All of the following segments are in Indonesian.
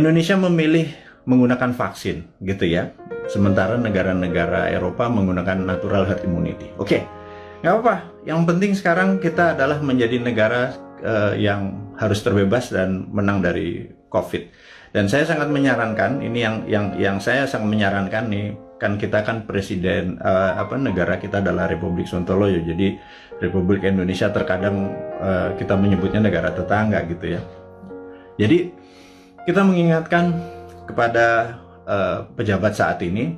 Indonesia memilih menggunakan vaksin gitu ya, sementara negara-negara Eropa menggunakan natural herd immunity. Oke, nggak apa-apa. Yang penting sekarang kita adalah menjadi negara yang harus terbebas dan menang dari COVID. Dan saya sangat menyarankan, ini yang saya sangat menyarankan nih, kan kita kan presiden negara kita adalah Republik Sontoloyo, jadi Republik Indonesia terkadang kita menyebutnya negara tetangga gitu ya. Jadi kita mengingatkan kepada pejabat saat ini,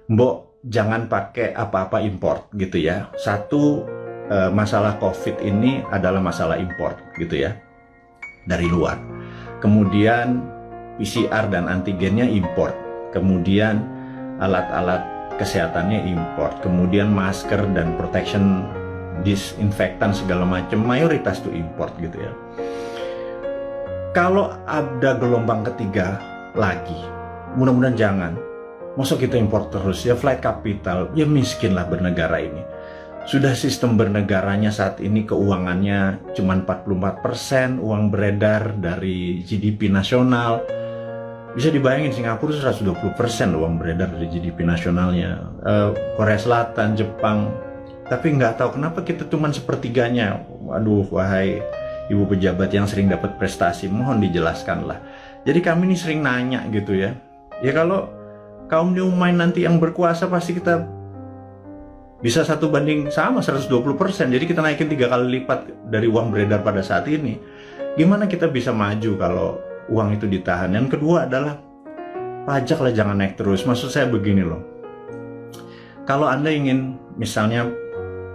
mbok jangan pakai apa-apa import gitu ya. Satu, masalah COVID ini adalah masalah import gitu ya, dari luar. Kemudian PCR dan antigennya import, kemudian alat-alat kesehatannya import, kemudian masker dan protection disinfektan segala macam mayoritas itu import gitu ya. Kalau ada gelombang ketiga lagi, mudah-mudahan jangan. Masa kita import terus ya, flight capital, ya miskin lah bernegara ini. Sudah sistem bernegaranya saat ini keuangannya cuma 44% uang beredar dari GDP nasional. Bisa dibayangin Singapura 120% uang beredar dari GDP nasionalnya. Korea Selatan, Jepang. Tapi nggak tahu kenapa kita cuma sepertiganya. Waduh, wahai ibu pejabat yang sering dapat prestasi, mohon dijelaskanlah. Jadi kami ini sering nanya gitu ya. Ya kalau kaum New Mind nanti yang berkuasa pasti kita bisa 1:120. Jadi kita naikin 3 kali lipat dari uang beredar pada saat ini. Gimana kita bisa maju kalau uang itu ditahan? Yang kedua adalah pajak lah jangan naik terus. Maksud saya begini loh. Kalau Anda ingin misalnya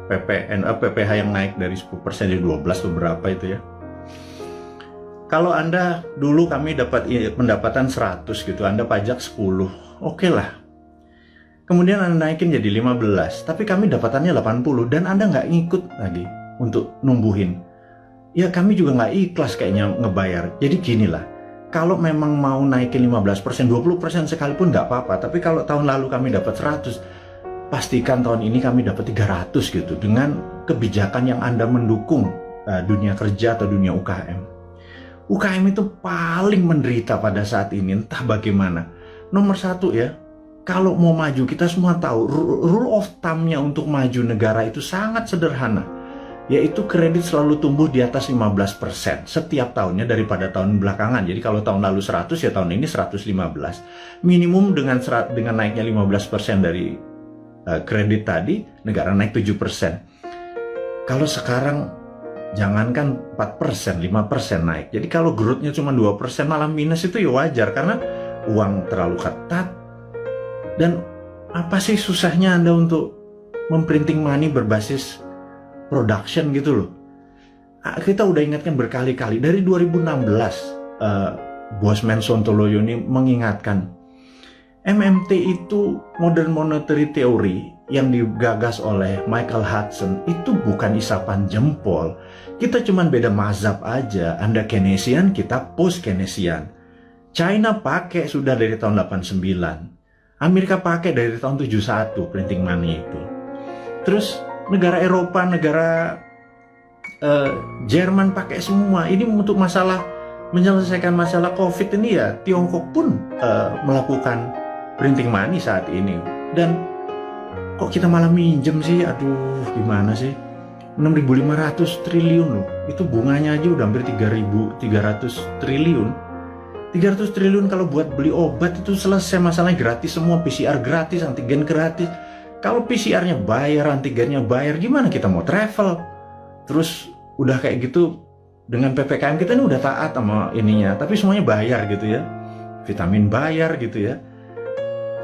PPH yang naik dari 10% jadi 12 beberapa itu ya. Kalau Anda dulu kami dapat pendapatan 100 gitu, Anda pajak 10, oke lah. Kemudian Anda naikin jadi 15, tapi kami dapatannya 80 dan Anda nggak ngikut lagi untuk numbuhin. Ya kami juga nggak ikhlas kayaknya ngebayar. Jadi gini lah, kalau memang mau naikin 15%, 20% sekalipun nggak apa-apa. Tapi kalau tahun lalu kami dapat 100, pastikan tahun ini kami dapat 300 gitu. Dengan kebijakan yang Anda mendukung dunia kerja atau dunia UKM. UKM itu paling menderita pada saat ini, entah bagaimana. Nomor satu ya, kalau mau maju, kita semua tahu rule of thumb-nya untuk maju negara itu sangat sederhana, yaitu kredit selalu tumbuh di atas 15% setiap tahunnya daripada tahun belakangan. Jadi kalau tahun lalu 100 ya tahun ini 115. Minimum dengan naiknya 15% dari kredit tadi, negara naik 7%. Kalau sekarang jangankan 4%, 5% naik. Jadi kalau growth-nya cuma 2% malah minus itu ya wajar karena uang terlalu ketat. Dan apa sih susahnya Anda untuk memprinting money berbasis production gitu loh. Kita udah ingatkan berkali-kali dari 2016 Bosman Sontoloyo ini mengingatkan MMT itu modern monetary theory yang digagas oleh Michael Hudson itu bukan isapan jempol. Kita cuma beda mazhab aja. Anda Keynesian, kita post Keynesian. China pakai sudah dari tahun 89. Amerika pakai dari tahun 71 printing money itu. Terus negara Eropa, negara Jerman pakai semua. Ini untuk menyelesaikan masalah COVID ini ya Tiongkok pun melakukan printing money saat ini. Dan kok kita malah minjem sih? Aduh, gimana sih? 6.500 triliun loh. Itu bunganya aja udah hampir 3.300 triliun. 300 triliun kalau buat beli obat itu selesai masalahnya, gratis semua, PCR gratis, antigen gratis. Kalau PCR-nya bayar, antigennya bayar, gimana kita mau travel? Terus udah kayak gitu dengan PPKM kita ini udah taat sama ininya, tapi semuanya bayar gitu ya. Vitamin bayar gitu ya.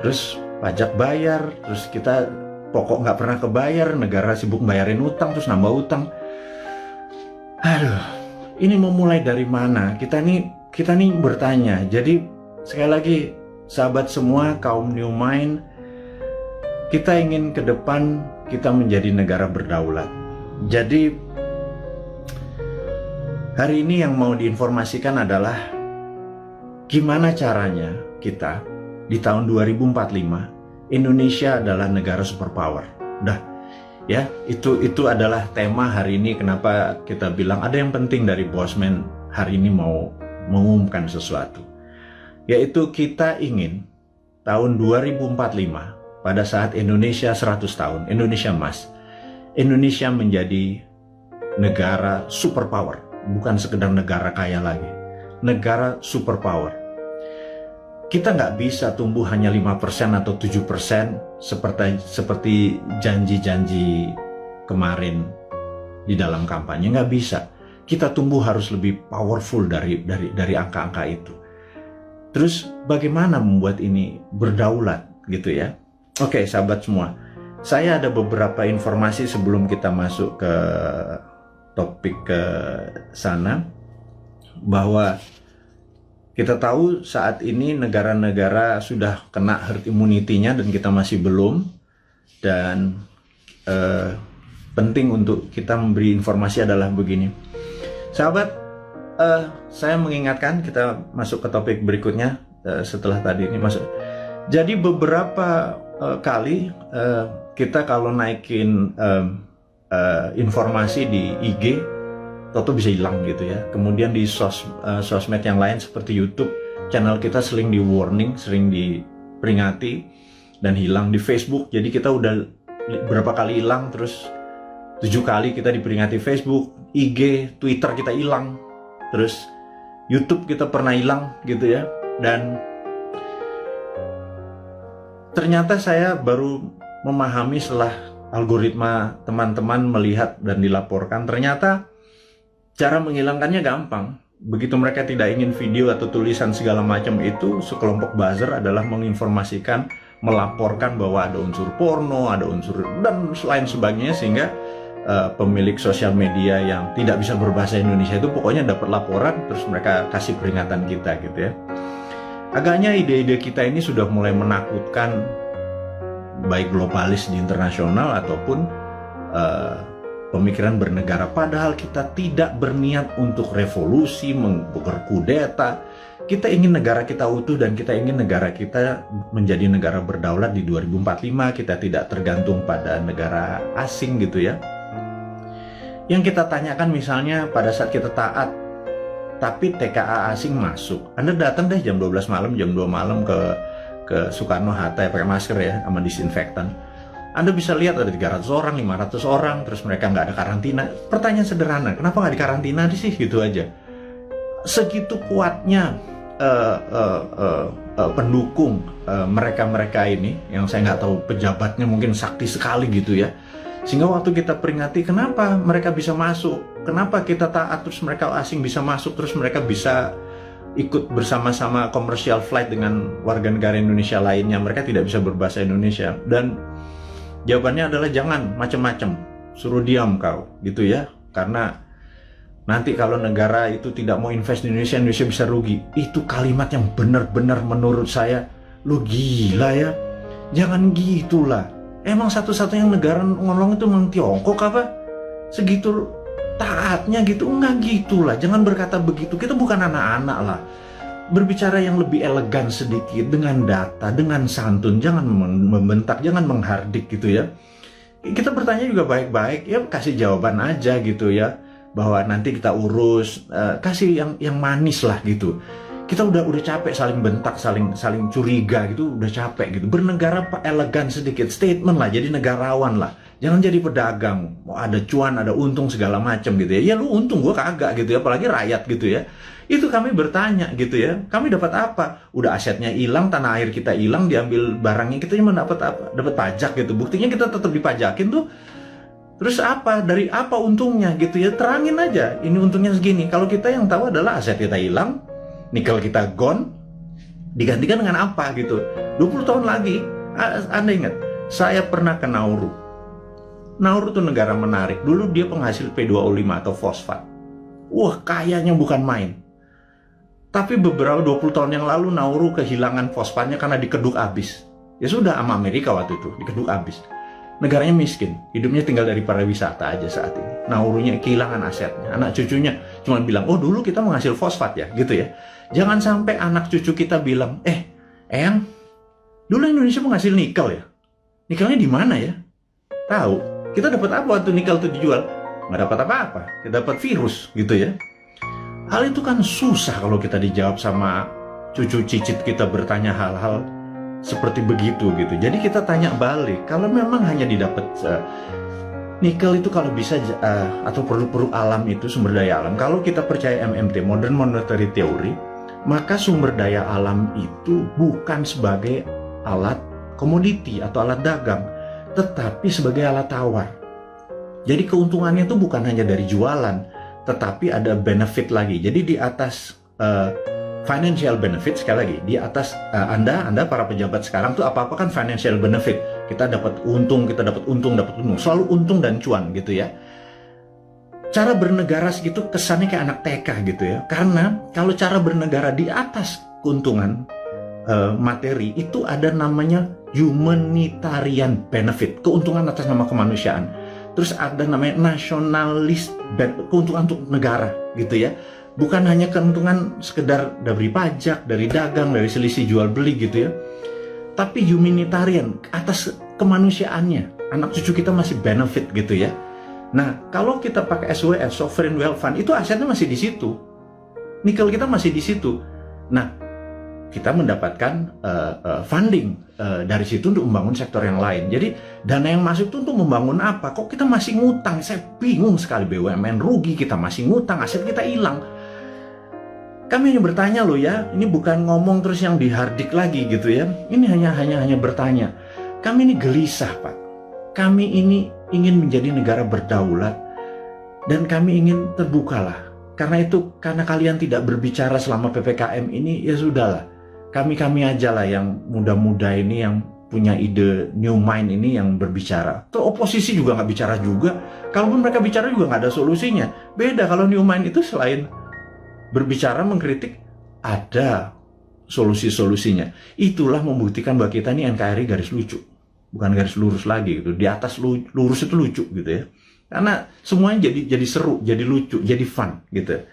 Terus pajak bayar, terus kita pokok nggak pernah kebayar, negara sibuk bayarin utang, terus nambah utang. Aduh, ini mau mulai dari mana? Kita nih bertanya. Jadi sekali lagi, sahabat semua, kaum New Mind, kita ingin ke depan kita menjadi negara berdaulat. Jadi hari ini yang mau diinformasikan adalah gimana caranya kita di tahun 2045 Indonesia adalah negara superpower. Dah, ya itu adalah tema hari ini. Kenapa kita bilang ada yang penting dari Bosman hari ini mau mengumumkan sesuatu. yaitu kita ingin tahun 2045 pada saat Indonesia 100 tahun, Indonesia Emas, Indonesia menjadi negara superpower, bukan sekedar negara kaya lagi, negara superpower. Kita nggak bisa tumbuh hanya 5% atau 7% seperti janji-janji kemarin di dalam kampanye. Nggak bisa. Kita tumbuh harus lebih powerful dari angka-angka itu. Terus bagaimana membuat ini berdaulat gitu ya? Oke, sahabat semua. Saya ada beberapa informasi sebelum kita masuk ke topik ke sana, bahwa kita tahu saat ini negara-negara sudah kena herd immunity-nya dan kita masih belum. Dan penting untuk kita memberi informasi adalah begini. Sahabat, saya mengingatkan kita masuk ke topik berikutnya setelah tadi ini masuk. Jadi beberapa kali kita kalau naikin informasi di IG, toto bisa hilang gitu ya. Kemudian di sosmed yang lain seperti YouTube, channel kita sering di warning, sering diperingati dan hilang. Di Facebook, jadi kita udah berapa kali hilang, terus 7 kali kita diperingati Facebook, IG, Twitter kita hilang, terus YouTube kita pernah hilang gitu ya. Dan ternyata saya baru memahami setelah algoritma teman-teman melihat dan dilaporkan, ternyata cara menghilangkannya gampang. Begitu mereka tidak ingin video atau tulisan segala macam itu, sekelompok buzzer adalah menginformasikan, melaporkan bahwa ada unsur porno, ada unsur dan lain sebagainya, sehingga pemilik sosial media yang tidak bisa berbahasa Indonesia itu pokoknya dapat laporan, terus mereka kasih peringatan kita gitu ya. Agaknya ide-ide kita ini sudah mulai menakutkan baik globalis di internasional ataupun pemikiran bernegara. Padahal kita tidak berniat untuk revolusi, berkudeta. Kita ingin negara kita utuh dan kita ingin negara kita menjadi negara berdaulat di 2045. Kita tidak tergantung pada negara asing gitu ya. Yang kita tanyakan misalnya pada saat kita taat, tapi TKA asing masuk. Anda datang deh jam 12 malam, jam 2 malam ke Soekarno-Hatta ya, pakai masker ya, sama disinfektan. Anda bisa lihat ada 300 orang, 500 orang, terus mereka nggak ada karantina. Pertanyaan sederhana, kenapa nggak dikarantina sih gitu aja? Segitu kuatnya pendukung mereka-mereka ini, yang saya nggak tahu pejabatnya mungkin sakti sekali gitu ya. Sehingga waktu kita peringati, kenapa mereka bisa masuk? Kenapa kita taat terus mereka asing bisa masuk, terus mereka bisa ikut bersama-sama commercial flight dengan warga negara Indonesia lainnya? Mereka tidak bisa berbahasa Indonesia. Dan jawabannya adalah jangan macam-macam, suruh diam kau gitu ya. Karena nanti kalau negara itu tidak mau invest di Indonesia, Indonesia bisa rugi. Itu kalimat yang benar-benar menurut saya, lu gila ya. Jangan gitulah. Emang satu-satunya negara ngolong itu memang Tiongkok apa? Segitu taatnya gitu? Enggak gitulah. Jangan berkata begitu. Kita bukan anak-anak lah. Berbicara yang lebih elegan sedikit, dengan data, dengan santun. Jangan membentak, jangan menghardik gitu ya. Kita bertanya juga baik-baik, ya kasih jawaban aja gitu ya. Bahwa nanti kita urus, kasih yang manis lah gitu. Kita udah capek saling bentak, saling curiga gitu, udah capek gitu. Bernegara elegan sedikit, statement lah, jadi negarawan lah. Jangan jadi pedagang, mau ada cuan, ada untung segala macam gitu ya. Ya lu untung, gua kagak gitu ya, apalagi rakyat gitu ya. Itu kami bertanya gitu ya, kami dapat apa? Udah asetnya hilang, tanah air kita hilang, diambil barangnya, kita cuma dapat apa? Dapat pajak gitu. Buktinya kita tetap dipajakin tuh. Terus apa? Dari apa untungnya gitu ya? Terangin aja, ini untungnya segini. Kalau kita yang tahu adalah aset kita hilang, nikel kita gone, digantikan dengan apa gitu. 20 tahun lagi, Anda ingat, saya pernah ke Nauru. Nauru itu negara menarik. Dulu dia penghasil P2O5 atau fosfat. Wah, kayanya bukan main. Tapi beberapa 20 tahun yang lalu Nauru kehilangan fosfatnya karena dikeduk habis. Ya sudah, sama Amerika waktu itu, dikeduk habis. Negaranya miskin, hidupnya tinggal dari pariwisata aja saat ini. Naurunya kehilangan asetnya. Anak cucunya cuma bilang, oh dulu kita menghasil fosfat ya, gitu ya. Jangan sampai anak cucu kita bilang, Eyang, dulu Indonesia menghasil nikel ya? Nikelnya di mana ya? Tahu, kita dapat apa waktu nikel itu dijual? Nggak dapat apa-apa, kita dapat virus gitu ya. Hal itu kan susah kalau kita dijawab sama cucu cicit kita bertanya hal-hal seperti begitu gitu. Jadi kita tanya balik, kalau memang hanya didapat nikel itu kalau bisa atau produk-produk alam itu sumber daya alam. Kalau kita percaya MMT, Modern Monetary Theory, maka sumber daya alam itu bukan sebagai alat komoditi atau alat dagang, tetapi sebagai alat tawar. Jadi keuntungannya itu bukan hanya dari jualan, tetapi ada benefit lagi. Jadi di atas financial benefit, sekali lagi, di atas Anda para pejabat sekarang tuh apa-apa kan financial benefit. Kita dapat untung, selalu untung dan cuan gitu ya. Cara bernegara segitu kesannya kayak anak TK gitu ya. Karena kalau cara bernegara di atas keuntungan materi itu ada namanya humanitarian benefit, keuntungan atas nama kemanusiaan. Terus ada namanya nasionalis, keuntungan untuk negara gitu ya. Bukan hanya keuntungan sekedar dari pajak, dari dagang, dari selisih jual beli gitu ya. Tapi humanitarian, atas kemanusiaannya. Anak cucu kita masih benefit gitu ya. Nah, kalau kita pakai SWF, Sovereign Wealth Fund, itu asetnya masih di situ. Nikel kita masih di situ. Nah, kita mendapatkan funding dari situ untuk membangun sektor yang lain. Jadi dana yang masuk itu untuk membangun apa? Kok kita masih ngutang? Saya bingung sekali. BUMN rugi, kita masih ngutang, aset kita hilang. Kami hanya bertanya loh ya, ini bukan ngomong terus yang dihardik lagi gitu ya. Ini hanya bertanya. Kami ini gelisah Pak. Kami ini ingin menjadi negara berdaulat dan kami ingin terbukalah. Karena kalian tidak berbicara selama PPKM ini, ya sudahlah. Kami aja lah yang muda-muda ini yang punya ide new mind ini yang berbicara. Tuh oposisi juga nggak bicara juga. Kalaupun mereka bicara juga nggak ada solusinya. Beda kalau new mind itu selain berbicara mengkritik ada solusi-solusinya. Itulah membuktikan bahwa kita ini NKRI garis lucu, bukan garis lurus lagi gitu. Di atas lurus itu lucu gitu ya. Karena semuanya jadi seru, jadi lucu, jadi fun gitu.